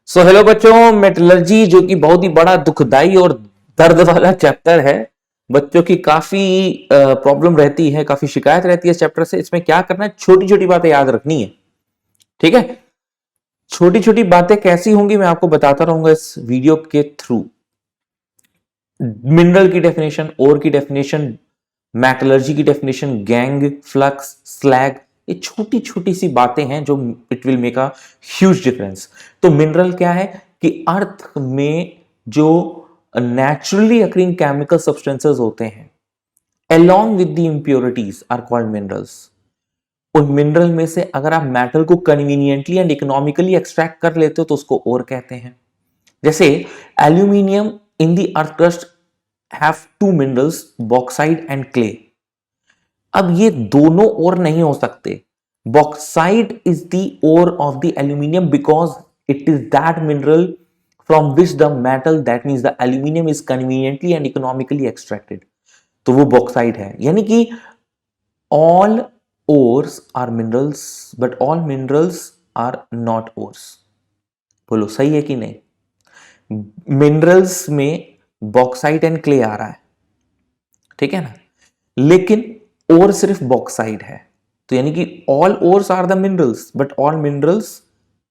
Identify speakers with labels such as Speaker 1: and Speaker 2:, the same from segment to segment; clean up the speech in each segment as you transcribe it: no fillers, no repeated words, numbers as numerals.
Speaker 1: So hello बच्चों, metallurgy जो कि बहुत ही बड़ा दुखदाई और दर्द वाला चैप्टर है। बच्चों की काफी प्रॉब्लम रहती है, काफी शिकायत रहती है इस चैप्टर से। इसमें क्या करना है, छोटी छोटी बातें याद रखनी है। ठीक है, छोटी छोटी बातें कैसी होंगी मैं आपको बताता रहूंगा इस वीडियो के थ्रू। मिनरल की डेफिनेशन, ओर की डेफिनेशन, मेटलर्जी की डेफिनेशन, गैंग, फ्लक्स, स्लैग, ये छोटी छोटी सी बातें हैं जो it will make a huge difference. तो मिनरल क्या है कि अर्थ में जो नेचुरली अकरिंग केमिकल सब्सटेंसेस होते हैं along with the impurities are called minerals। उन मिनरल में से अगर आप मेटल को कन्वीनियंटली एंड इकोनॉमिकली एक्सट्रैक्ट कर लेते हो तो उसको ओर कहते हैं। जैसे aluminium in the earth crust have two minerals, bauxite and clay. अब ये दोनों और नहीं हो सकते। Bauxite is the ore of the aluminium because it is that mineral from which the metal that means the aluminium is conveniently and economically extracted. तो वो bauxite है। यानी कि all ores are minerals but all minerals are not ores. बोलो सही है कि नहीं? मिनरल्स में बॉक्साइट एंड क्ले आ रहा है, ठीक है ना, लेकिन ओर सिर्फ बॉक्साइट है। तो यानी कि all ores are the minerals but all minerals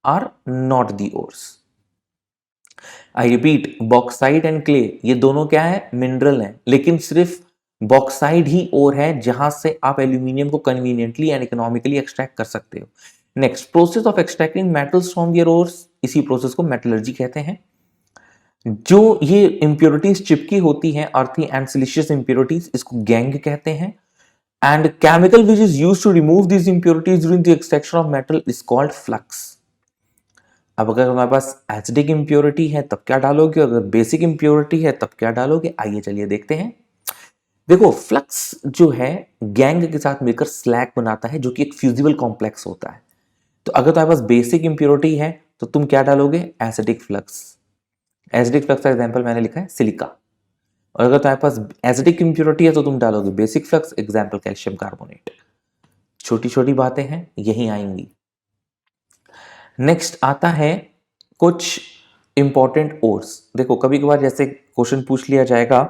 Speaker 1: are not the ores. I repeat, bauxite and clay ये दोनों क्या है, मिनरल हैं, लेकिन सिर्फ बॉक्साइड ही ओर है जहां से आप एल्यूमिनियम को कन्वीनियंटली एंड इकोनॉमिकली एक्सट्रैक्ट कर सकते हो। Next, process of extracting metals from their ores, इसी प्रोसेस को मेटलर्जी कहते हैं। जो ये इंप्योरिटीज चिपकी होती हैं, अर्थी एंड सिलिशियस इंप्योरिटीज, इसको गैंग कहते हैं। And chemical which is used to remove this impurities during the extraction of metal is called flux. अब अगर हमारे पास एसिडिक इंप्योरिटी है तब क्या डालोगे, अगर बेसिक इंप्योरिटी है तब क्या डालोगे, आइए चलिए देखते हैं। देखो, फ्लक्स जो है गैंग के साथ मिलकर स्लैग बनाता है जो कि एक फ्यूजिबल कॉम्प्लेक्स होता है। तो अगर तुम्हारे पास बेसिक इंप्योरिटी है तो तुम क्या डालोगे, एसिडिक फ्लक्स। एसिडिक फ्लक्स का एग्जांपल मैंने लिखा है सिलिका। और अगर तुम्हारे पास एसिडिक इंप्योरिटी है तो तुम डालोगे basic flux, example calcium carbonate. छोटी छोटी बातें हैं, यही आएंगी। नेक्स्ट आता है कुछ इंपॉर्टेंट ओर्स। देखो, कभी कभार जैसे क्वेश्चन पूछ लिया जाएगा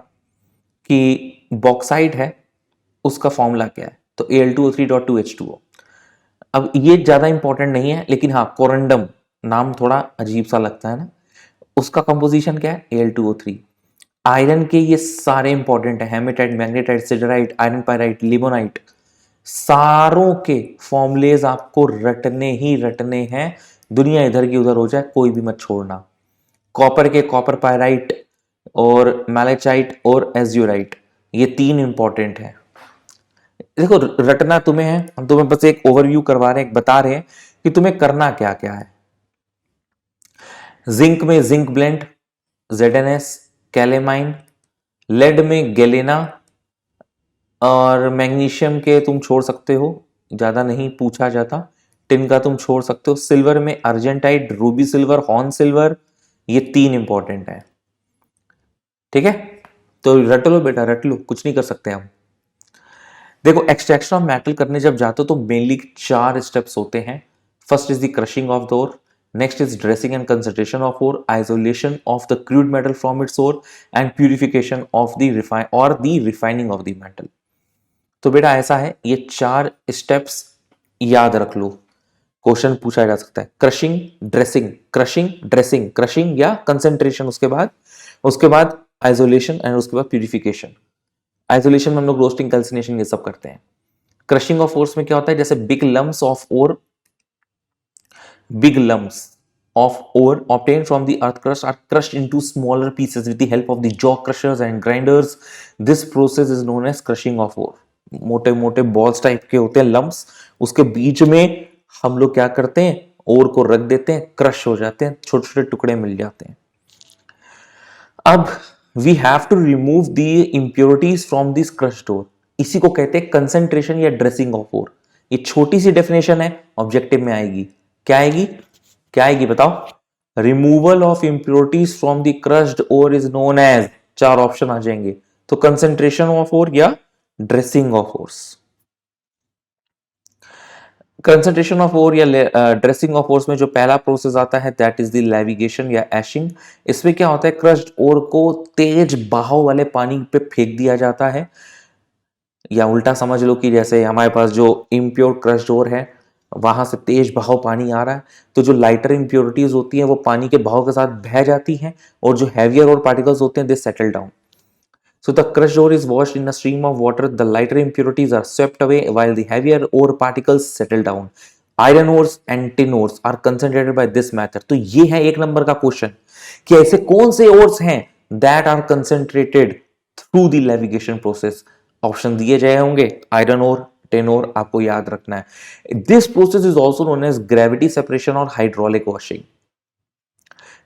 Speaker 1: कि बॉक्साइट है, उसका फॉर्मूला क्या है, तो Al2O3.2H2O। अब ये ज्यादा इंपॉर्टेंट नहीं है, लेकिन हाँ, कोरंडम नाम थोड़ा अजीब सा लगता है ना, उसका कंपोजिशन क्या है, Al2O3। आयरन के ये सारे इंपॉर्टेंट है, haematite, magnetite, siderite, iron pyrite, limonite, सारों के फॉर्मूलेज आपको रटने ही रटने हैं। दुनिया इधर की उधर हो जाए, कोई भी मत छोड़ना। कॉपर के कॉपर पायराइट और मैलेचाइट और एज्यूराइट, ये तीन इंपॉर्टेंट है। देखो, रटना तुम्हें है, हम तुम्हें बस एक ओवरव्यू करवा रहे हैं, बता रहे हैं कि तुम्हें करना क्या क्या है। जिंक में zinc blende, ZnS, calamine. Lead में गैलेना, और मैग्नीशियम के तुम छोड़ सकते हो, ज्यादा नहीं पूछा जाता। टिन का तुम छोड़ सकते हो। सिल्वर में argentite, Ruby silver, horn silver, ये तीन इंपॉर्टेंट है। ठीक है, तो रट लो बेटा, रट लो, कुछ नहीं कर सकते हम। देखो, एक्सट्रैक्शन ऑफ मेटल करने जब जाते हो तो मेनली 4 स्टेप्स होते हैं। First is the crushing of the ore, next is dressing and concentration of ore, isolation of the crude metal from its ore, and purification of the refining of the metal. तो बेटा ऐसा है, ये 4 steps याद रख लो, question पूछा जा सकता है। Crushing, dressing, crushing, dressing, crushing या कंसंट्रेशन, उसके बाद आइसोलेशन एंड उसके बाद प्यूरिफिकेशन। आइसोलेशन में हम लोग रोस्टिंग, कैल्सिनेशन ये सब करते हैं। क्रशिंग ऑफ ओर्स में क्या होता है, जैसे big lumps of ore obtained from the earth crust are crushed into smaller pieces with the help of the jaw crushers and grinders. This process is known as crushing of ore। मोटे मोटे balls type के होते हैं lumps, उसके बीच में हम लोग क्या करते हैं, ओर को रख देते हैं, क्रश हो जाते हैं, छोटे छोटे टुकड़े मिल जाते हैं। अब we have to remove the impurities from this crushed ore, इसी को कहते हैं कंसंट्रेशन या ड्रेसिंग ऑफ ओर। ये छोटी सी डेफिनेशन है, ऑब्जेक्टिव में आएगी। क्या आएगी, क्या आएगी बताओ? Removal of impurities from the crushed ore is known as, 4 option आ जाएंगे, तो कंसंट्रेशन ऑफ ओर या dressing of ores. Concentration of ore या ड्रेसिंग ऑफ ओर्स में जो पहला प्रोसेस आता है दैट इज द लेविगेशन या एशिंग। इसमें क्या होता है, क्रश्ड ओर को तेज बहाव वाले पानी पे फेंक दिया जाता है, या उल्टा समझ लो कि जैसे हमारे पास जो इम्प्योर क्रश्ड ओर है वहां से तेज बहाव पानी आ रहा है, तो जो लाइटर इम्प्योरिटीज होती हैं वो पानी के बहाव के साथ बह जाती हैं, और जो हैवियर और पार्टिकल्स होते हैं they settle down. So the crushed ore is washed in a stream of water. The lighter impurities are swept away while the heavier ore particles settle down. Iron ores and tin ores are concentrated by this method. तो ये है एक number का question कि ऐसे कौन से ores हैं that are concentrated through the levitation process. Option दिए जाए होंगे, आयरन ओर, टिन ओर, आपको याद रखना है। This process is also known as gravity separation और हाइड्रोलिक वॉशिंग।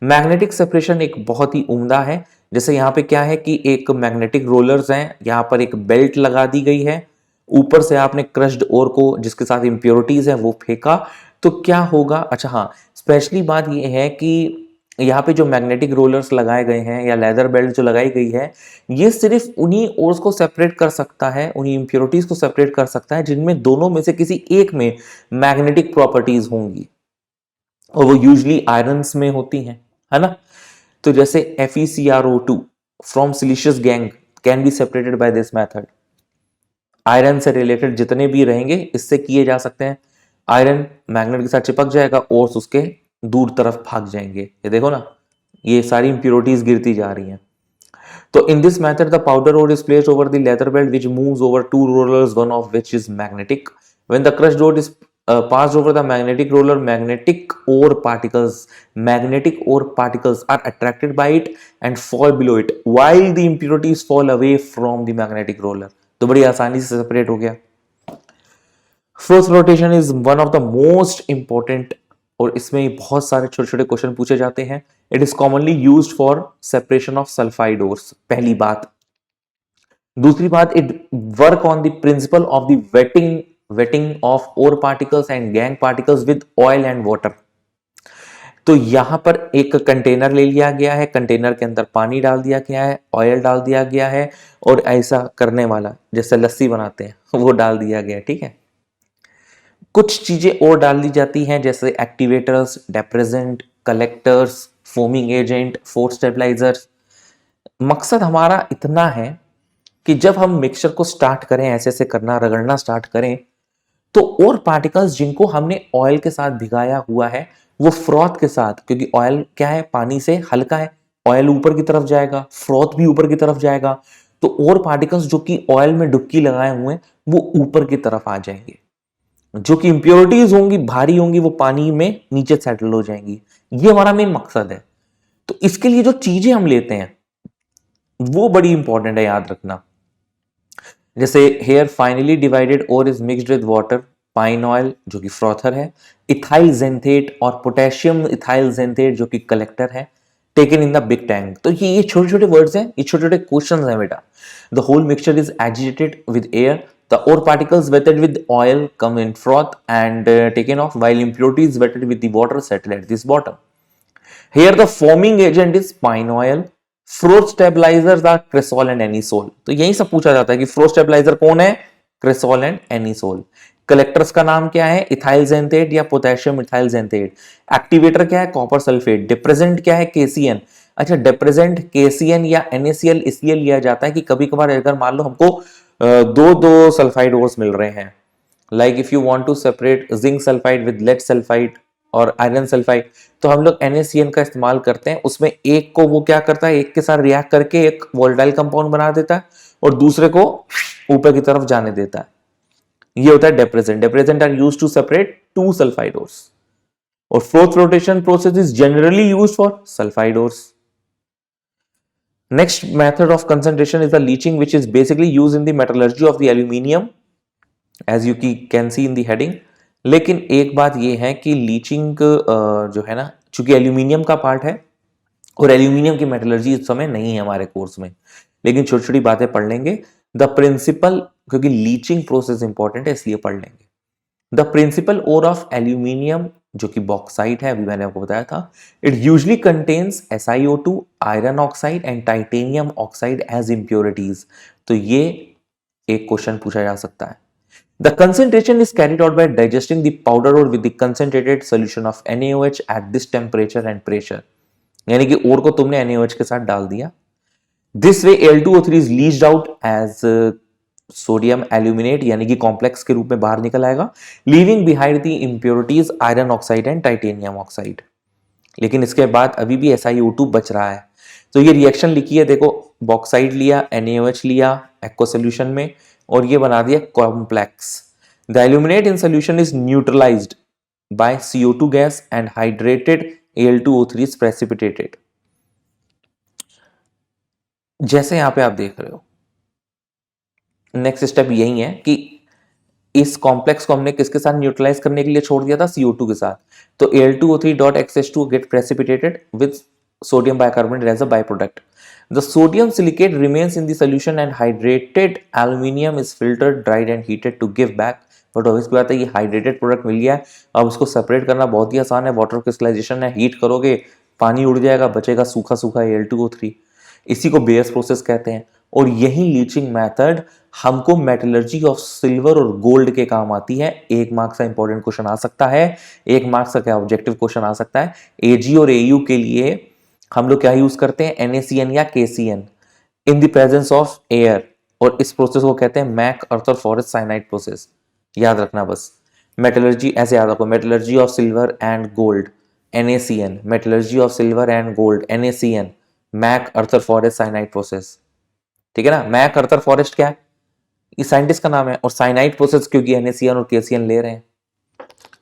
Speaker 1: मैग्नेटिक सेपरेशन एक बहुत ही उम्दा है। जैसे यहाँ पे क्या है कि एक मैग्नेटिक रोलर्स हैं, यहाँ पर एक बेल्ट लगा दी गई है, ऊपर से आपने क्रश्ड ओर को जिसके साथ इंप्योरिटीज है वो फेंका, तो क्या होगा। अच्छा हाँ, स्पेशली बात ये है कि यहाँ पे जो मैग्नेटिक रोलर्स लगाए गए हैं या लेदर बेल्ट जो लगाई गई है, ये सिर्फ उन्हीं ओर्स को सेपरेट कर सकता है, उन्हीं इंप्योरिटीज को सेपरेट कर सकता है जिनमें दोनों में से किसी एक में मैग्नेटिक प्रॉपर्टीज होंगी, और वो यूजली आयरन्स में होती हैं, है ना। तो जैसे FeCrO2 from siliceous gang can be separated by this method. Iron से रिलेटेड जितने भी रहेंगे इससे किए जा सकते हैं। आयरन मैग्नेट के साथ चिपक जाएगा और उसके दूर तरफ भाग जाएंगे, ये देखो ना, ये सारी इंप्योरिटीज गिरती जा रही हैं। तो in this method the powder ore is placed over the leather belt which moves over two rollers, one of which is magnetic. When the crushed ore is passed over the magnetic roller, magnetic ore particles are attracted by it and fall below it while the impurities fall away from the magnetic roller. तो बड़ी आसानी से separate हो गया। Force rotation is one of the most important, और इसमें बहुत सारे छोटे छोटे क्वेश्चन पूछे जाते हैं। It is commonly used for separation of sulphide ores, पहली बात। दूसरी बात, it work on the principle of the wetting of ore particles and gangue particles with oil and water. तो यहां पर एक कंटेनर ले लिया गया है, कंटेनर के अंदर पानी डाल दिया गया है, ऑयल डाल दिया गया है, और ऐसा करने वाला जैसे लस्सी बनाते हैं वो डाल दिया गया है, ठीक है। कुछ चीजें और डाल दी जाती हैं जैसे activators, depressant, collectors, foaming agent, froth stabilisers. मकसद हमारा इतना है कि जब हम मिक्सचर को स्टार्ट करें, ऐसे ऐसे करना, रगड़ना स्टार्ट करें, तो और पार्टिकल्स जिनको हमने ऑयल के साथ भिगाया हुआ है वो फ्रॉथ के साथ, क्योंकि ऑयल क्या है, पानी से हल्का है, ऑयल ऊपर की तरफ जाएगा, फ्रॉथ भी ऊपर की तरफ जाएगा, तो और पार्टिकल्स जो कि ऑयल में डुबकी लगाए हुए हैं वो ऊपर की तरफ आ जाएंगे। जो कि इंप्योरिटीज होंगी, भारी होंगी, वो पानी में नीचे सेटल हो जाएंगी। ये हमारा मेन मकसद है। तो इसके लिए जो चीजें हम लेते हैं वो बड़ी इंपॉर्टेंट है, याद रखना। जैसे हेयर फाइनली डिवाइडेड और is mixed with water, pine oil जो कि फ्रॉथर है, इथाइल जेंथेट और पोटेशियम इथाइल जेंथेट जो कि कलेक्टर है, taken in the big tank. तो ये छोटे छोटे वर्ड्स हैं, ये छोटे छोटे क्वेश्चंस हैं बेटा। The whole mixture is agitated with air, the ore particles wetted with oil come in froth and taken off, while impurities wetted with the water settle at this bottom. Here the foaming agent is pine oil. Froth stabilizers are cresol and anisole. तो यही सब पूछा जाता है कि froth stabilizer कौन है, cresol and anisole. Collectors का नाम क्या है, इथाइल जेंथेट या पोटेशियम इथाइल जेंथेट। एक्टिवेटर क्या है, कॉपर सल्फेट। डिप्रेजेंट क्या है, KCN। अच्छा, डिप्रेजेंट KCN या NaCl इसलिए लिया जाता है कि कभी कभार अगर मान लो हमको दो सल्फाइड ओर्स मिल रहे हैं, like if you want to separate zinc sulphide with lead sulphide और आयरन सल्फाइड, तो हम लोग NaCN का इस्तेमाल करते हैं। उसमें एक को वो क्या करता है, एक के साथ रिएक्ट करके एक वोलेटाइल कंपाउंड बना देता है और दूसरे को ऊपर की तरफ जाने देता है। ये होता है depressant. Depressant are used to separate two sulphide ores, और froth flotation process is generally used for sulphide ores. Next method of concentration is the leaching, which is basically used in the metallurgy of the aluminium, as you can see in the heading. लेकिन एक बात ये है कि leaching जो है ना, चूंकि एल्यूमिनियम का पार्ट है और एल्यूमिनियम की मेटलर्जी इस समय नहीं है हमारे कोर्स में, लेकिन छोटी छोटी बातें पढ़ लेंगे। द प्रिंसिपल, क्योंकि लीचिंग प्रोसेस इंपॉर्टेंट है इसलिए पढ़ लेंगे। The principal ore of aluminium जो कि बॉक्साइट है, अभी मैंने आपको बताया था, it usually contains SiO2, iron oxide and titanium oxide as impurities. तो ये एक क्वेश्चन पूछा जा सकता है The concentration is carried out by digesting the powder ore with the concentrated solution of NaOH at this temperature and pressure. यानी कि ओर को तुमने NaOH के साथ डाल दिया. This way Al2O3 is leached out as sodium aluminate यानी कि कॉम्प्लेक्स के रूप में बाहर निकल आएगा, leaving behind the impurities iron oxide and titanium oxide. लेकिन इसके बाद अभी भी SiO2 बच रहा है. तो ये रिएक्शन लिखी है, देखो बॉक्साइड लिया, NaOH लिया एक्वा सोल्यूशन में और ये बना दिया complex. The aluminate in solution is neutralised by CO2 gas and hydrated Al2O3 is precipitated. जैसे यहां पे आप देख रहे हो, नेक्स्ट स्टेप यही है कि इस कॉम्प्लेक्स को हमने किसके साथ न्यूट्रलाइज करने के लिए छोड़ दिया था, CO2 के साथ. तो Al2O3.XH2 get precipitated with sodium bicarbonate as a byproduct. The sodium silicate remains in the solution and hydrated aluminium is filtered, dried and heated to give back. But obvious बात है ये हाइड्रेटेड प्रोडक्ट मिल गया है, अब उसको separate करना बहुत ही आसान है. वाटर क्रिस्टलाइजेशन है, हीट करोगे पानी उड़ जाएगा, बचेगा सूखा सूखा Al2O3. इसी को बेयर्स प्रोसेस कहते हैं. और यही लीचिंग मेथड हमको मेटलर्जी ऑफ सिल्वर और गोल्ड के काम आती है. एक मार्क्स का इंपॉर्टेंट क्वेश्चन आ सकता है, एक मार्क्स का क्या ऑब्जेक्टिव क्वेश्चन आ सकता है. AG और AU के लिए हम लोग क्या यूज करते हैं, NaCN या KCN in the presence of air. और इस प्रोसेस को कहते हैं MacArthur Forrest cyanide process. याद रखना बस, मेटलर्जी ऐसे याद रखो, metallurgy of silver and gold NaCN, metallurgy of silver and gold NaCN, MacArthur Forrest cyanide process. ठीक है ना. मैक अर्थर फॉरेस्ट क्या है, ये साइंटिस्ट का नाम है, और साइनाइड प्रोसेस क्योंकि NaCN और KCN ले रहे हैं.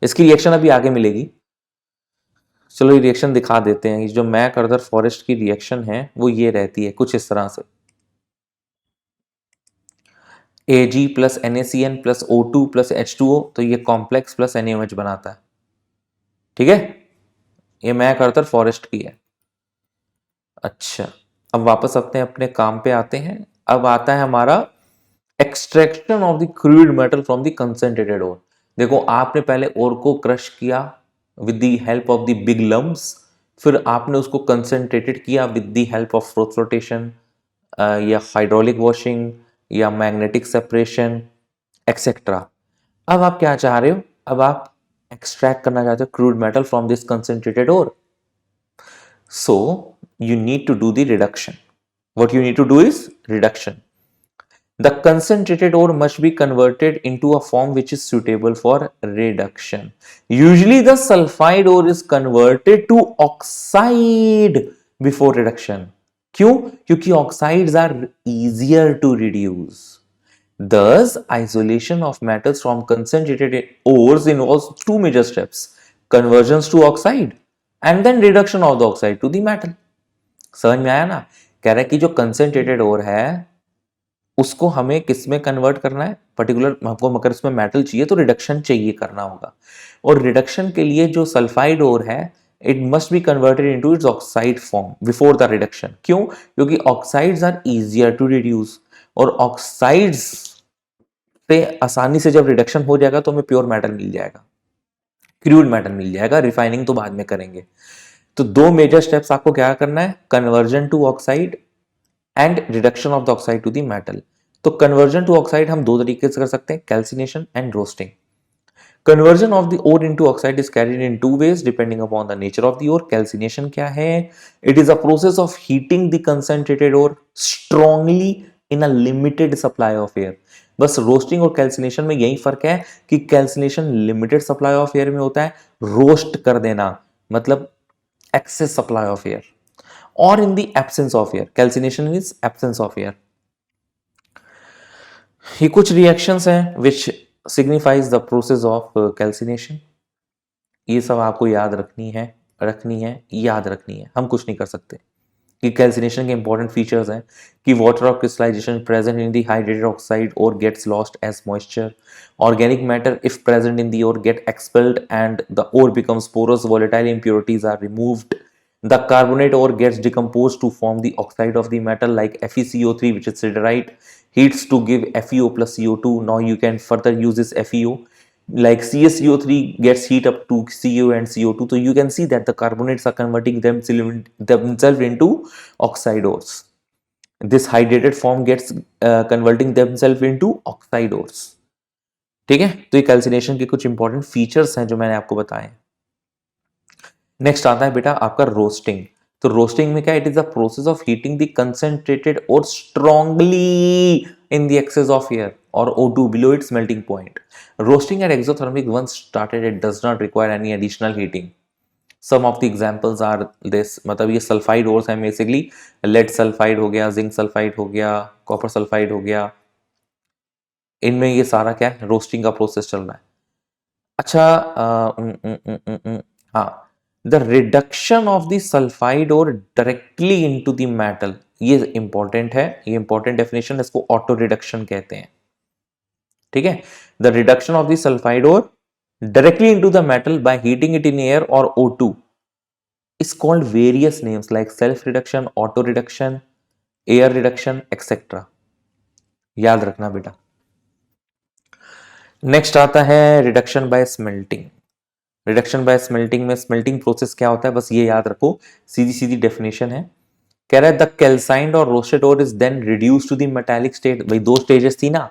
Speaker 1: इसकी रिएक्शन अभी आगे मिलेगी. चलो ये रिएक्शन दिखा देते हैं. जो मैक अर्थर फॉरेस्ट की रिएक्शन है वो ये रहती है कुछ इस तरह से. Ag plus NaCN plus O2 plus H2O, तो ये कॉम्प्लेक्स प्लस NaOH बनाता है. ठीक है, ये मैक अर्थर फॉरेस्ट की है. अच्छा, अब वापस अपने काम पे आते हैं. अब आता है हमारा extraction of the crude metal from the concentrated ore. देखो आपने पहले ओर को क्रश किया with the help of the big lumps, फिर आपने उसको कंसंट्रेटेड किया with the help of flotation या हाइड्रोलिक वॉशिंग या मैग्नेटिक सेपरेशन एक्सेट्रा. अब आप क्या चाह रहे हो, अब आप एक्सट्रैक्ट करना चाहते हो crude metal from this concentrated ore. So you need to do the reduction. What you need to do is reduction. The concentrated ore must be converted into a form which is suitable for reduction. Usually the sulfide ore is converted to oxide before reduction. क्यों? क्योंकि oxides are easier to reduce. Thus, isolation of metals from concentrated ores involves two major steps: conversions to oxide and then reduction of the oxide to the metal. समझ में आया ना. कह रहा है कि जो कंसेंट्रेटेड ओर है उसको हमें किस में कन्वर्ट करना है, पर्टिकुलर हमको अगर इसमें मेटल चाहिए तो रिडक्शन चाहिए करना होगा. और रिडक्शन के लिए जो सल्फाइड ओर है it must be converted into its oxide form before the reduction. क्यों? क्योंकि oxides are easier to reduce, और ऑक्साइड्स पे आसानी से जब रिडक्शन हो जाएगा तो हमें प्योर मेटल मिल जाएगा, क्रूड मेटल मिल जाएगा. रिफाइनिंग तो बाद में करेंगे. तो दो मेजर स्टेप्स आपको क्या करना है, conversion to oxide and reduction of the oxide to the metal. तो कन्वर्जन टू ऑक्साइड हम दो तरीके से कर सकते हैं, calcination and roasting. Conversion of the ore into oxide is carried in two ways depending upon the nature of the ore. Calcination क्या है, it is a process of heating the concentrated ore strongly in a limited supply of air. बस roasting और calcination में यही फर्क है कि calcination limited supply of air में होता है, रोस्ट कर देना मतलब एक्सेस सप्लाई ऑफ एयर, और in the absence of air. Calcination is absence of air. ये कुछ रिएक्शंस हैं which signifies the process of calcination. ये सब आपको याद रखनी है, याद रखनी है. हम कुछ नहीं कर सकते. कि कैल्सिनेशन के इंपॉर्टेंट फीचर्स हैं कि water of crystallisation present in the hydrated oxide और gets lost as moisture. Organic matter if present in the ore get expelled and the ore becomes porous. Volatile impurities are removed. The carbonate ore gets decomposed to form the oxide of the metal like FeCO3, which is siderite, heats to give FeO plus CO2. Now you can further use this FeO. Like CaCO3 gets heat up to CO and CO2. So you can see that the carbonates are converting themselves into oxide ores. This hydrated form gets converting themselves into oxide ores. ठीक है, तो ये calcination के कुछ important features हैं जो मैंने आपको बताए। नेक्स्ट आता है बेटा आपका रोस्टिंग। तो रोस्टिंग में क्या, it is the process of heating the concentrated ore strongly in the excess of air or O2 below its melting point. Roasting at exothermic once started, it does not require any additional heating. Some of the examples are this, मतलब ये sulphide ores हैं basically, lead sulphide हो गया, zinc sulphide हो गया, copper sulphide हो गया, इनमें ये सारा क्या है, रोस्टिंग का प्रोसेस चल रहा है। अच्छा हाँ, the reduction of the sulphide और डायरेक्टली इनटू द मेटल, ये इंपॉर्टेंट है, ये इंपॉर्टेंट डेफिनेशन, इसको ऑटो रिडक्शन कहते हैं। ठीक है, the reduction of the sulphide और directly into the metal by heating it in air or O2 is called various names like self reduction, auto reduction, air reduction, etc. याद रखना बेटा। Next आता है reduction by smelting. Reduction by smelting में smelting process क्या होता है, बस ये याद रखो, सीधी सीधी डेफिनेशन है। कह रहा है द कैल्साइंड और roasted ore is then reduce to the metallic state. भाई दो स्टेजेस थी ना,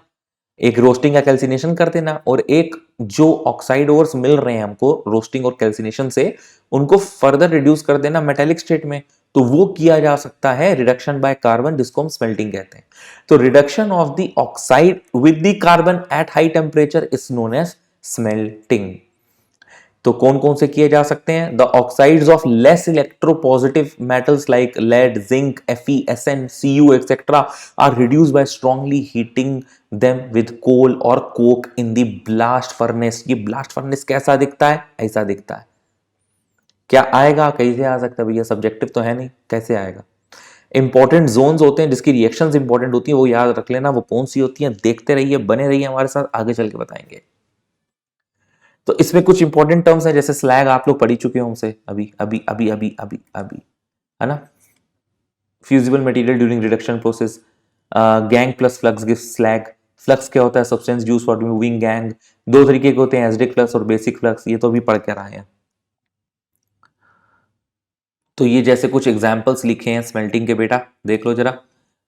Speaker 1: एक रोस्टिंग या कैल्सिनेशन कर देना, और एक जो ऑक्साइड ओर्स मिल रहे हैं हमको रोस्टिंग और कैल्सिनेशन से, उनको फर्दर रिड्यूस कर देना मेटालिक स्टेट में। तो वो किया जा सकता है रिडक्शन बाय कार्बन, जिसको हम स्मेल्टिंग कहते हैं। तो reduction of the oxide with the carbon at high temperature is known as smelting. तो कौन कौन से किए जा सकते हैं, the oxides of less electropositive metals like lead, zinc, Fe, Sn, Cu etcetera are reduced by strongly heating them with coal or coke in the blast furnace. ये blast furnace कैसा दिखता है, ऐसा दिखता है। क्या आएगा, कैसे आ सकता है भैया, सब्जेक्टिव तो है नहीं, कैसे आएगा। इंपॉर्टेंट जोन्स होते हैं जिसकी रिएक्शंस इंपॉर्टेंट होती है, वो याद रख लेना, वो कौन सी होती है, देखते रहिए, बने रहिए हमारे साथ, आगे चल के बताएंगे। तो इसमें कुछ इंपॉर्टेंट टर्म्स हैं, जैसे स्लैग आप लोग पढ़ी चुके हो हमसे अभी अभी अभी अभी अभी अभी, है ना। Fusible material during reduction process, gang plus flux gives slag. Flux क्या होता है, substance use for moving gang. दो तरीके के होते हैं, एसिडिक फ्लक्स और बेसिक फ्लक्स, ये तो अभी पढ़ कर आए हैं। तो ये जैसे कुछ एग्जांपल्स लिखे हैं स्मेल्टिंग के बेटा, देख लो जरा।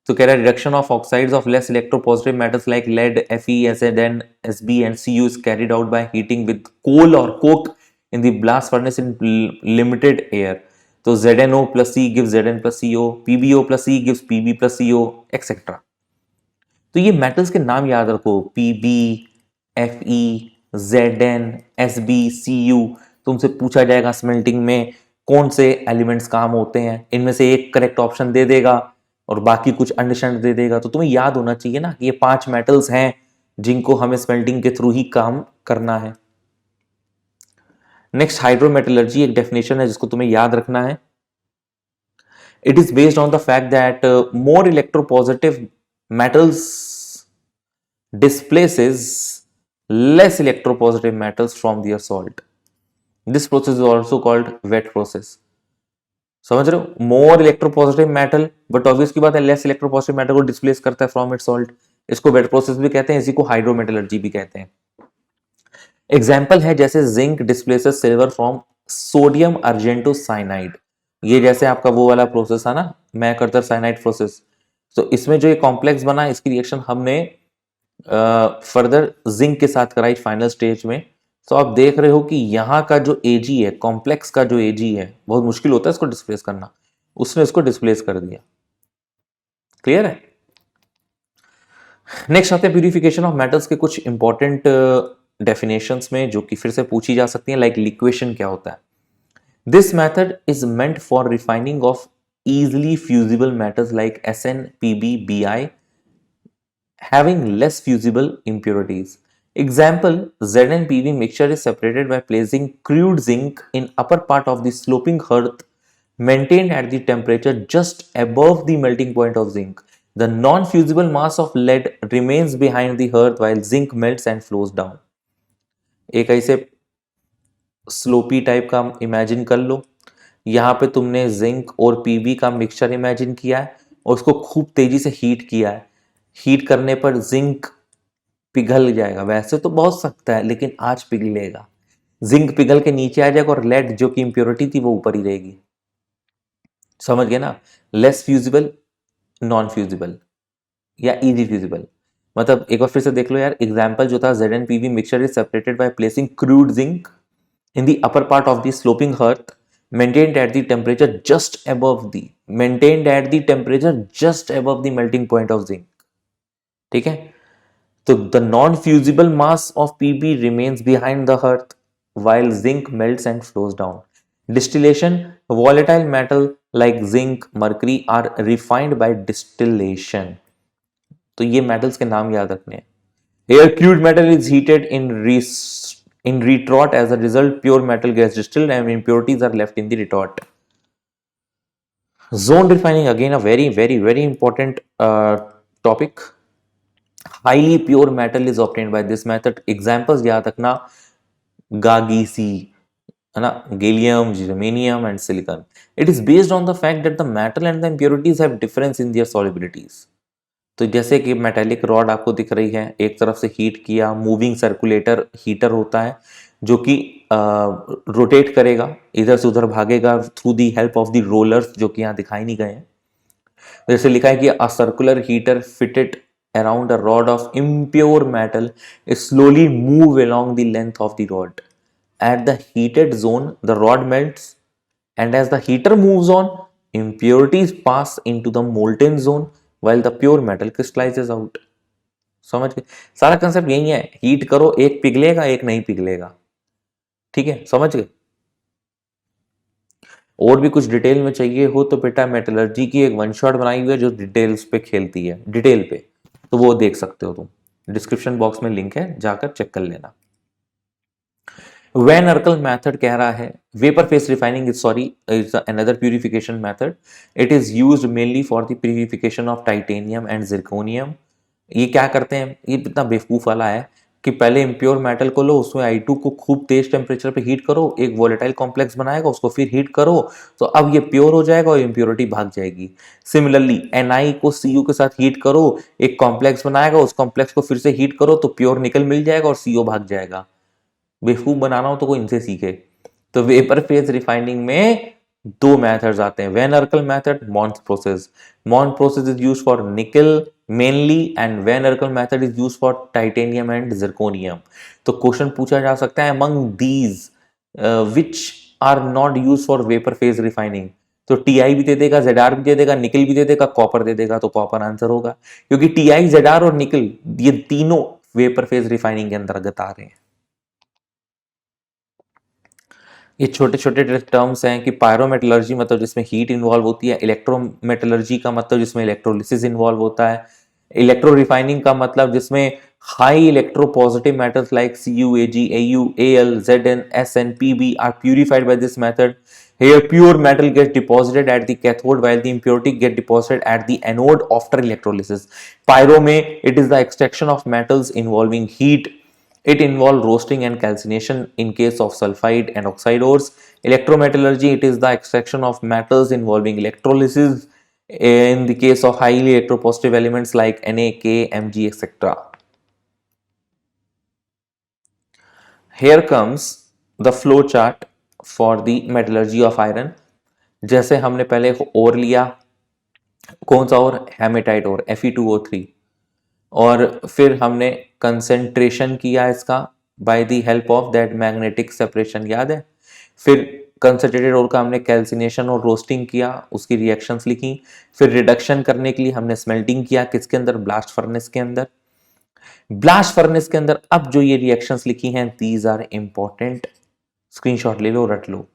Speaker 1: तो कह रहा है reduction of oxides of less electropositive metals like lead, Fe, Sn, Sb and Cu is carried out by heating with coal or coke in the blast furnace in limited air. तो ZnO plus C gives Zn plus Co, PbO plus C gives Pb plus Co, etc. तो ये metals के नाम याद रखो, Pb, Fe, Zn, Sb, Cu। तुमसे पूछा जाएगा स्मेल्टिंग में कौन से एलिमेंट्स काम होते हैं, इनमें से एक करेक्ट ऑप्शन दे देगा और बाकी कुछ अंडरस्टैंड दे देगा। तो तुम्हें याद होना चाहिए ना कि ये 5 मेटल्स हैं जिनको हमें स्मेल्टिंग के थ्रू ही काम करना है। नेक्स्ट हाइड्रोमेटलर्जी एक डेफिनेशन है जिसको तुम्हें याद रखना है। It is based on the fact that more electropositive metals displaces less electropositive metals from their salt. This process is also called wet process. समझ रहे हो, more electropositive metal, but obvious की बात है लेस इलेक्ट्रोपॉजिटिव मेटल को displace करता है from it salt. इसको वेट प्रोसेस भी कहते हैं, इसी को हाइड्रोमेटलर्जी भी कहते हैं। एग्जाम्पल है जैसे zinc displaces silver from sodium argentocyanide. ये जैसे आपका वो वाला प्रोसेस है ना, मैकअर्थर साइनाइड प्रोसेस। तो इसमें जो ये कॉम्प्लेक्स बना, इसकी रिएक्शन हमने फर्दर जिंक के साथ कराई फाइनल स्टेज में। तो आप देख रहे हो कि यहाँ का जो Ag है, कॉम्प्लेक्स का जो Ag है, बहुत मुश्किल होता है इसको डिस्प्लेस करना, उसने इसको डिस्प्लेस कर दिया। क्लियर है। नेक्स्ट आते हैं प्यूरिफिकेशन ऑफ मेटल्स के कुछ इंपॉर्टेंट डेफिनेशंस में जो कि फिर से पूछी जा सकती हैं, लाइक लिक्वेशन क्या होता है। This method is meant for refining of easily fusible metals like Sn, Pb, Bi having less fusible impurities. Example, Zn-Pb mixture is separated by placing crude zinc in upper part of the sloping hearth maintained at the temperature just above the melting point of zinc. The non-fusible mass of lead remains behind the hearth while zinc melts and flows down. एक ऐसे sloppy type का imagine कर लो, यहाँ पे तुमने zinc और PB का mixture imagine किया है और उसको खूब तेजी से हीट किया है। हीट करने पर जिंक पिघल जाएगा, वैसे तो बहुत सख्त है लेकिन आज पिघलेगा। जिंक पिघल के नीचे आ जाएगा और लेड जो कि इंप्योरिटी थी वो ऊपर ही रहेगी। समझ गए ना, लेस फ्यूजिबल, नॉन फ्यूजिबल या इजी फ्यूजिबल। मतलब एक बार फिर से देख लो यार, एग्जाम्पल जो था ZnPV mixture is separated by placing crude zinc in the upper part of the sloping hearth, maintained at the temperature just above the melting point of zinc. ठीक है, तो the non-fusible mass of Pb remains behind the hearth while zinc melts and flows down. Distillation, volatile metal like zinc, mercury are refined by distillation. तो ये metals के नाम याद रखने हैं. Here crude metal is heated in retort. As a result, pure metal gets distilled and impurities are left in the retort. Zone refining, again a very important topic. Highly pure metal is obtained by this method. Examples याद रखना, GaGC, है ना, gallium, germanium and silicon. It is based on the fact that the metal and the impurities have difference in their solubilities. तो जैसे कि metallic rod आपको दिख रही है, एक तरफ से हीट किया, मूविंग सर्कुलेटर हीटर होता है जो कि रोटेट करेगा, इधर से उधर भागेगा through the help of the rollers, जो कि यहाँ दिखाई नहीं गए हैं. जैसे लिखा है कि a circular heater fitted around a rod of impure metal is slowly move along the length of the rod. At the heated zone, the rod melts, and as the heater moves on, impurities pass into the molten zone while the pure metal crystallizes out. समझ गए, सारा concept यही है, heat करो, एक पिघलेगा एक नहीं पिघलेगा. ठीक है, समझ गए. और भी कुछ डिटेल में चाहिए हो तो बेटा मेटलर्जी की एक वन शॉट बनाई हुई है जो डिटेल्स पे खेलती है, डिटेल पे, तो वो देख सकते हो तुम, डिस्क्रिप्शन बॉक्स में लिंक है, जाकर चेक कर लेना. वैन अर्कल मेथड कह रहा है vapour face refining is another purification method. It is used mainly for the purification of titanium and zirconium. ये क्या करते हैं, ये इतना बेवकूफ वाला है कि पहले इम्प्योर मेटल को लो, उसमें I2 को खूब तेज टेम्परेचर पे हीट करो, एक वोलेटाइल कॉम्प्लेक्स बनाएगा, उसको फिर हीट करो, तो अब ये प्योर हो जाएगा और इम्प्योरिटी भाग जाएगी. सिमिलरली Na को Cu के साथ हीट करो, एक कॉम्प्लेक्स बनाएगा, उस कॉम्प्लेक्स को फिर से हीट करो तो प्योर निकल मिल जाएगा और CO भाग जाएगा. बेवकूफ बनाना हो तो कोई इनसे सीखे. तो वेपर फेज रिफाइनिंग में दो मेथड्स आते हैं, van Arkel method, Mond's process. Mond's process is used for nickel mainly and Van Erkel method is used for titanium and zirconium. तो क्वेश्चन पूछा जा सकता है among these which are not used for vapor phase refining. तो TI भी दे देगा, ZR भी दे देगा, निकल भी दे देगा, कॉपर दे देगा, तो कॉपर आंसर होगा, क्योंकि TI, ZR और निकल ये तीनों वेपर फेज रिफाइनिंग के अंतर्गत आ रहे हैं. ये छोटे छोटे टर्म्स हैं कि पायरोमेटलर्जी मतलब जिसमें हीट इन्वॉल्व होती है, इलेक्ट्रोमेटलर्जी का मतलब जिसमें इलेक्ट्रोलिसिस इन्वॉल्व होता है, इलेक्ट्रो रिफाइनिंग का मतलब जिसमें high electro positive metals like Cu, Ag, Au, Al, Zn, Sn, Pb are purified by this method. Here pure metal gets deposited at the cathode while the impurity get deposited at the anode after electrolysis. Pyro में it is the extraction of metals involving heat. It involves roasting and calcination in case of sulfide and oxide ores. Electrometallurgy, it is the extraction of metals involving electrolysis in the case of highly electropositive elements like Na, K, Mg, etc. Here comes the flow chart for the metallurgy of iron. जैसे हमने पहले ओर लिया, कौन सा ओर, haematite ओर Fe2O3, और फिर हमने concentration किया इसका by the help of that magnetic separation, याद है. फिर कंसंट्रेटेड ओर का हमने कैल्सिनेशन और रोस्टिंग किया, उसकी रिएक्शंस लिखी. फिर रिडक्शन करने के लिए हमने स्मेल्टिंग किया, किसके अंदर, ब्लास्ट फर्नेस के अंदर. ब्लास्ट फर्नेस के अंदर अब जो ये रिएक्शंस लिखी हैं, दीज आर इंपॉर्टेंट, स्क्रीनशॉट ले लो, रट लो.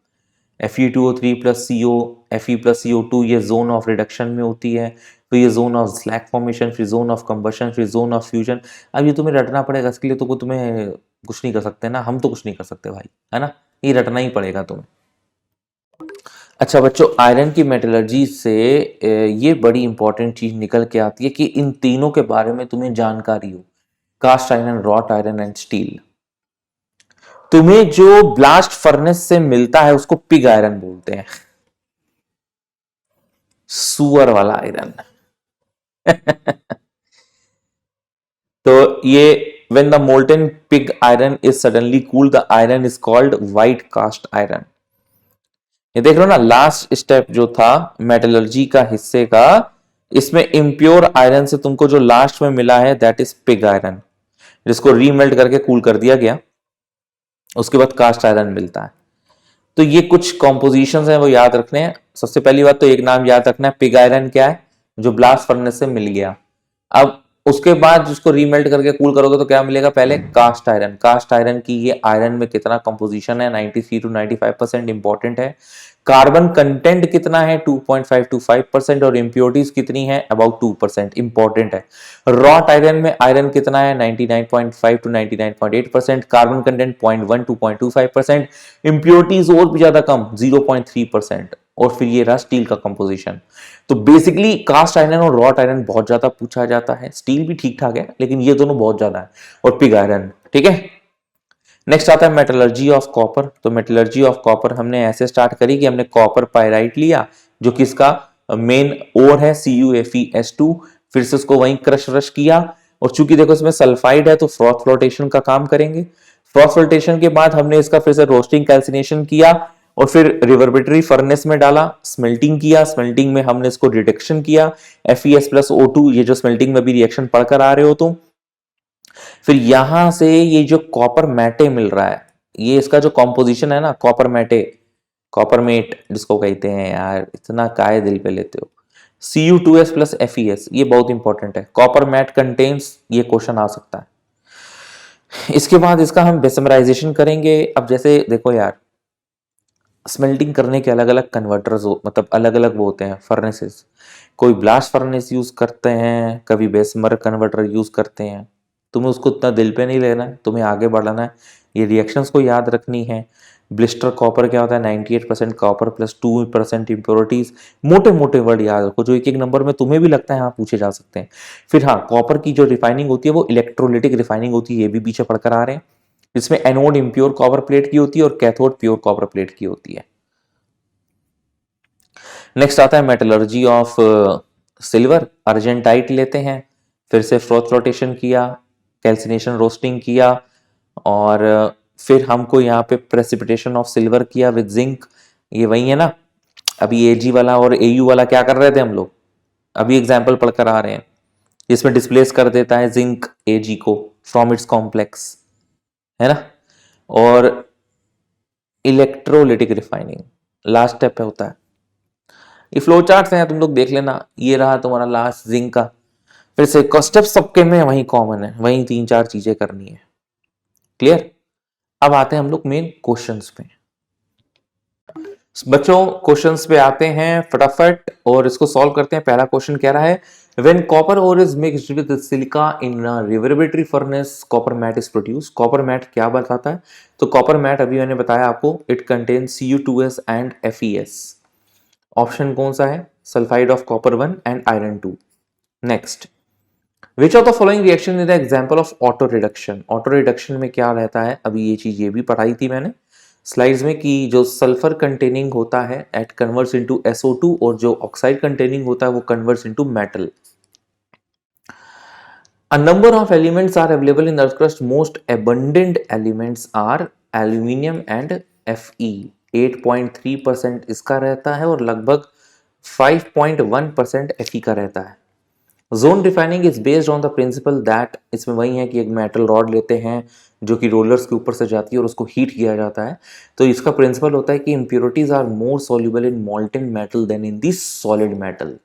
Speaker 1: Fe2O3 plus CO, Fe plus CO2 ये जोन ऑफ रिडक्शन में होती है, तो ये जोन ऑफ स्लैग फॉर्मेशन, फिर जोन ऑफ कंबशन, फिर जोन ऑफ फ्यूजन. अब ये तुम्हें रटना पड़ेगा, इसके लिए तो तुम्हें कुछ नहीं कर सकते ना, हम तो कुछ नहीं कर सकते भाई, है ना, ये रटना ही पड़ेगा तुम्हें. अच्छा बच्चों, आयरन की मेटलर्जी से ये बड़ी इंपॉर्टेंट चीज निकल के आती है कि इन तीनों के बारे में तुम्हें जानकारी हो, cast iron, wrought iron and steel. तुम्हें जो ब्लास्ट फर्नेस से मिलता है उसको पिग आयरन बोलते हैं, सुअर वाला आयरन. तो ये when the molten pig iron is suddenly cooled, the iron is called white cast iron. ये देख लो ना, लास्ट स्टेप जो था मेटलर्जी का हिस्से का, इसमें इम्प्योर आयरन से तुमको जो लास्ट में मिला है दैट इज पिग आयरन, जिसको रीमेल्ट करके कूल कर दिया गया, उसके बाद कास्ट आयरन मिलता है। तो ये कुछ कॉम्पोजिशंस हैं वो याद रखने हैं। सबसे पहली बात तो एक नाम याद रखना है, पिग आयरन क्या है, जो ब्लास्ट फर्नेस से मिल गया। अब उसके बाद जिसको रीमेल्ट करके कूल करोगे तो क्या मिलेगा, पहले कास्ट आयरन। कास्ट आयरन की ये आयरन में कितना कंपोजिशन है, 93 to 95% इंपॉर्टेंट है। कार्बन कंटेंट कितना है, 2.5 to 5%, और इंप्योरिटीज कितनी है, अबाउट 2%, इंपॉर्टेंट है। रॉट आयरन में आयरन कितना है, 99.5 to 99.8%, carbon content 0.1 to 0.25%, impurities और भी ज्यादा कम 0.3%, और फिर ये रहा स्टील का कंपोजिशन। तो बेसिकली कास्ट आयरन और रॉट आयरन बहुत ज्यादा पूछा जाता है, स्टील भी ठीक ठाक है लेकिन ये दोनों बहुत ज्यादा है, और पिग आयरन। ठीक है, नेक्स्ट आता है मेटलर्जी ऑफ कॉपर। तो मेटलर्जी ऑफ कॉपर हमने ऐसे स्टार्ट करी कि हमने कॉपर पायराइट लिया, जो कि इसका मेन ओर है CuFeS2, फिर से उसको वहीं क्रश रश किया, और चूंकि देखो इसमें सल्फाइड है तो फ्रॉथ फ्लोटेशन का काम करेंगे। फ्रॉथ फ्लोटेशन के बाद हमने इसका फिर से रोस्टिंग कैल्सिनेशन किया, और फिर रिवर्बरेटरी फर्नेस में डाला, स्मेल्टिंग किया, स्मेल्टिंग में हमने इसको रिडक्शन किया, FeS+O2, ये जो स्मेल्टिंग में भी रिएक्शन पढ़कर आ रहे हो तुम। फिर यहां से ये जो कॉपर मैटे मिल रहा है, ये इसका जो कॉम्पोजिशन है ना, कॉपर मैटे, कॉपर मेट जिसको कहते हैं, यार इतना काय दिल पे लेते हो, Cu2S+FeS, ये बहुत इंपॉर्टेंट है। कॉपर मैट कंटेन्स, ये क्वेश्चन आ सकता है। इसके बाद इसका हम बेसमराइजेशन करेंगे। अब जैसे देखो यार, स्मेल्टिंग करने के अलग अलग कन्वर्टर्स मतलब अलग अलग वो होते हैं फर्नेसेस। कोई ब्लास्ट फर्नेस यूज करते हैं, कभी बेसमर कन्वर्टर यूज करते हैं। तुम्हें उसको इतना दिल पे नहीं लेना है, तुम्हें आगे बढ़ाना है, ये रिएक्शंस को याद रखनी है। ब्लिस्टर कॉपर क्या होता है, 98% कॉपर प्लस 2% इम्प्योरिटीज। मोटे मोटे वर्ड याद रखो जो एक एक नंबर में तुम्हें भी लगता है हाँ पूछे जा सकते हैं। फिर हाँ, कॉपर की जो रिफाइनिंग होती है वो इलेक्ट्रोलिटिक रिफाइनिंग होती है, ये भी पीछे पढ़कर आ रहे हैं, जिसमें एनोड इम्प्योर कॉपर प्लेट की होती है और कैथोड प्योर कॉपर प्लेट की होती है। नेक्स्ट आता है मेटलर्जी ऑफ सिल्वर। अर्जेंटाइट लेते हैं, फिर से फ्रोथ फ्लोटेशन किया, कैल्सिनेशन रोस्टिंग किया, और फिर हमको यहाँ पे प्रेसिपिटेशन ऑफ सिल्वर किया विद जिंक। ये वही है ना, अभी Ag वाला और Au वाला क्या कर रहे थे हम लोग, अभी एग्जाम्पल पढ़कर आ रहे हैं। इसमें डिस्प्लेस कर देता है जिंक Ag को फ्रॉम इट्स कॉम्प्लेक्स, है ना। और इलेक्ट्रोलिटिक रिफाइनिंग लास्ट स्टेप पे होता है। ये फ्लो चार्ट हैं, तुम लोग देख लेना। ये रहा तुम्हारा लास्ट जिंक का। फिर से स्टेप सबके में वही कॉमन है, वही 3-4 चीजें करनी है। क्लियर। अब आते हैं हम लोग मेन क्वेश्चंस पे। बच्चों क्वेश्चंस पे आते हैं फटाफट और इसको सॉल्व करते हैं। पहला क्वेश्चन कह रहा है when copper ore is mixed with silica in reverberatory furnace copper matte is produce. Copper matte क्या बताता है, तो कॉपर मैट अभी मैंने बताया आपको, it contains Cu2S and FeS। Option कौन सा है, sulphide of copper 1 and iron 2। Next, which of the following reaction is the example of auto reduction. Auto reduction में क्या रहता है, अभी ये चीज ये भी पढ़ाई थी मैंने स्लाइड्स में, कि जो सल्फर कंटेनिंग होता है एट कन्वर्ट्स इनटू SO2, और जो ऑक्साइड कंटेनिंग होता है वो converts into metal. A number of elements are available in earth crust. Most abundant elements are aluminium and Fe। 8.3% इसका रहता है और लगभग 5.1% Fe का रहता है। Zone refining is based on the principal that, इसमें वही है कि एक मेटल रॉड लेते हैं जो कि रोलर्स के ऊपर से जाती है और उसको हीट किया जाता है। तो इसका प्रिंसिपल होता है कि impurities are more soluble in molten metal than in this solid metal.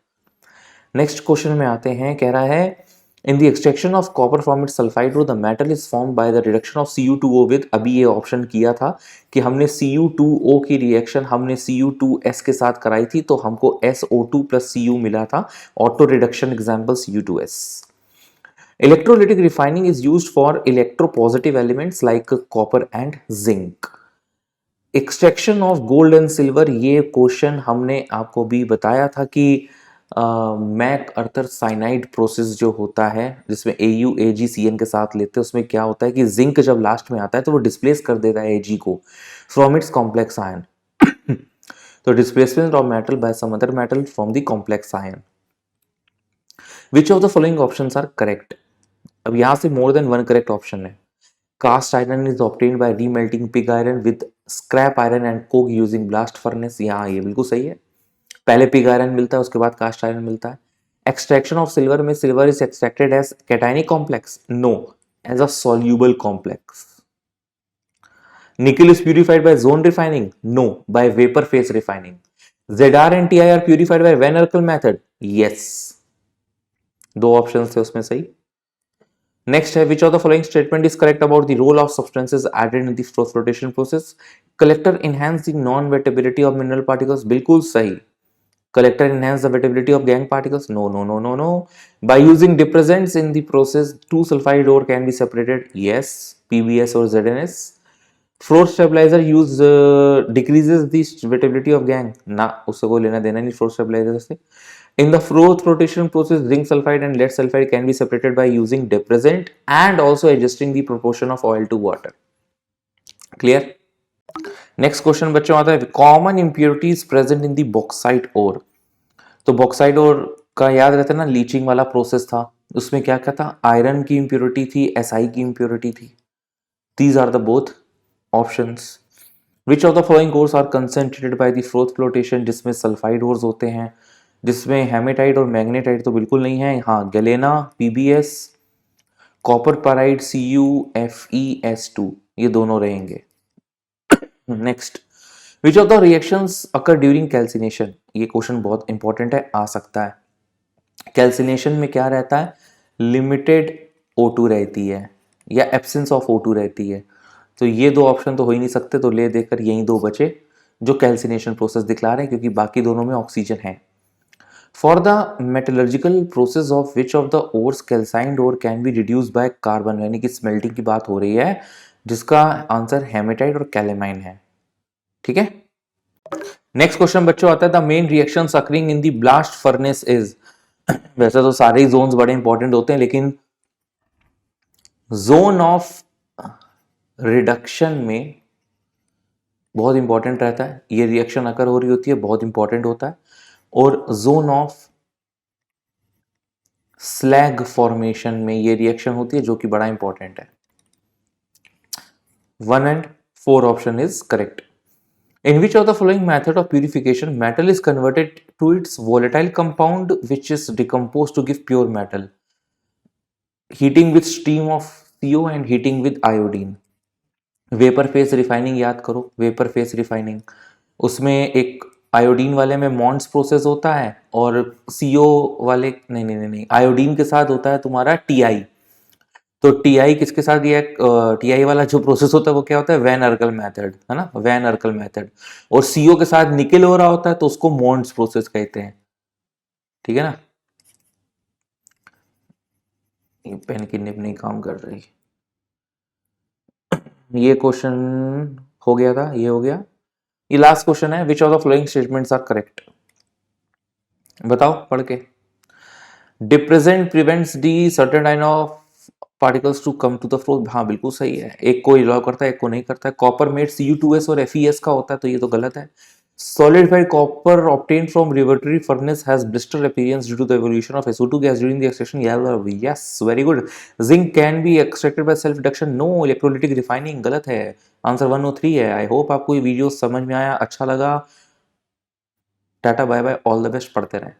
Speaker 1: Next question में आते हैं, कह रहा है in the extraction of copper from its sulphide the metal is formed by the reduction of Cu2O with, अभी ये option किया था कि हमने Cu2O की रिएक्शन हमने Cu2S के साथ कराई थी, तो हमको SO2 प्लस Cu मिला था। Auto reduction example Cu2S। Electrolytic refining is used for electropositive elements like copper and zinc. Extraction of gold and silver, ये क्वेश्चन हमने आपको भी बताया था कि मैक अर्थर साइनाइड प्रोसेस जो होता है जिसमें AuAgCN के साथ लेते हैं, उसमें क्या होता है कि जिंक जब लास्ट में आता है तो वो डिस्प्लेस कर देता है Ag को फ्रॉम इट्स कॉम्प्लेक्स आयन। तो displacement of metal by some other metal from the complex ion. Which of the following options are correct. अब यहां से more than one correct option है। Cast iron is obtained by remelting pig iron with scrap iron and coke using blast furnace. यहाँ ये बिल्कुल सही है, पहले पिग आयरन मिलता है उसके बाद कास्ट आयरन मिलता है। एक्सट्रैक्शन ऑफ सिल्वर में silver is extracted as cationic complex, no, as a soluble complex. Nickel is purified by zone refining, no, by vapor phase refining. ZR and TI are purified by Van Erkel method, yes. दो options थे उसमें सही. Next है which of the following statement is correct about the role of substances added in the flotation process. Collector enhance the non wettability of mineral particles, बिल्कुल सही. Collector enhance the wettability of gangue particles, no, no, no, no, no. By using depressants in the process, 2-sulfide ore can be separated, yes. PBS or ZNS. Float stabilizer use decreases the wettability of gangue, ना उससे कोई लेना देना नहीं float stabilizer से. In the float flotation process, zinc sulfide and lead sulfide can be separated by using depressant and also adjusting the proportion of oil to water. Clear? Next question बच्चों आता है common impurities present in the bauxite ore. तो bauxite ओर का याद रहता है ना, leaching वाला प्रोसेस था, उसमें क्या क्या था, आयरन की इंप्योरिटी थी, एसआई की इंप्योरिटी थी. These are the both options. Which of the following ores are concentrated by the float flotation, जिसमें सल्फाइड ओर्स होते हैं, जिसमें हेमेटाइट और मैग्नेटाइट तो बिल्कुल नहीं है. हाँ, गैलेना, पीबीएस, कॉपर पाराइड, CuFeS2, ये दोनों रहेंगे. Next, which of the reactions occur during calcination. ये क्वेश्चन बहुत इंपॉर्टेंट है, आ सकता है. कैल्सिनेशन में क्या रहता है, लिमिटेड O2 रहती है या एब्सेंस ऑफ O2 रहती है. तो ये दो ऑप्शन तो हो ही नहीं सकते, तो ले देकर यही दो बचे जो कैल्सिनेशन प्रोसेस दिखला रहे हैं, क्योंकि बाकी दोनों में ऑक्सीजन है. For the metallurgical process of which of the ores calcined or can be reduce by carbon, यानी कि स्मेल्टिंग की बात हो रही है, जिसका आंसर हेमेटाइट और कैलेमाइन है. ठीक है. नेक्स्ट क्वेश्चन बच्चों आता है the main reactions occurring in the blast furnace is. वैसे तो सारे ही जोन्स बड़े इंपॉर्टेंट होते हैं, लेकिन जोन ऑफ रिडक्शन में बहुत इंपॉर्टेंट रहता है. ये रिएक्शन अकर हो रही होती है, बहुत इंपॉर्टेंट होता है. और जोन ऑफ स्लैग फॉर्मेशन में ये रिएक्शन होती है, जो कि बड़ा इंपॉर्टेंट है. 1 and 4 option is correct. In which of the following method of purification metal is converted to its volatile compound which is decomposed to give pure metal? Heating with steam of CO and heating with iodine. Vapour face refining याद करो, vapour face refining, उसमें एक iodine वाले में Mons process होता है और CO वाले नहीं, आयोडीन के साथ होता है तुम्हारा TI. तो टीआई किसके साथ, ये टीआई वाला जो प्रोसेस होता है वो क्या होता है, वैन अर्कल मेथड, है ना, वैन अर्कल मेथड. और सीओ के साथ निकल हो रहा होता है तो उसको मॉन्ड्स प्रोसेस कहते हैं. ठीक है ना. ये पेन की निब नहीं काम कर रही. ये क्वेश्चन हो गया था, ये हो गया. ये लास्ट क्वेश्चन है which of the following statements are correct. बताओ पढ़ के. Depressant prevents the certain line of particles to come to the flow. हाँ बिल्कुल सही है, एक को अलाउ करता है, एक को नहीं करता है. कॉपर मेड Cu2S और FeS का होता है, तो ये तो गलत है. Solidified copper obtained from revertory furnace has blister appearance due to the evolution of SO2 gas during the extraction. Yes, very good. Zinc can be extracted by self reduction. No, electrolytic refining. गलत है. Answer 103 है. I hope आपको ये video समझ में आया, अच्छा लगा. Tata bye bye, all the best, पढ़ते रहें.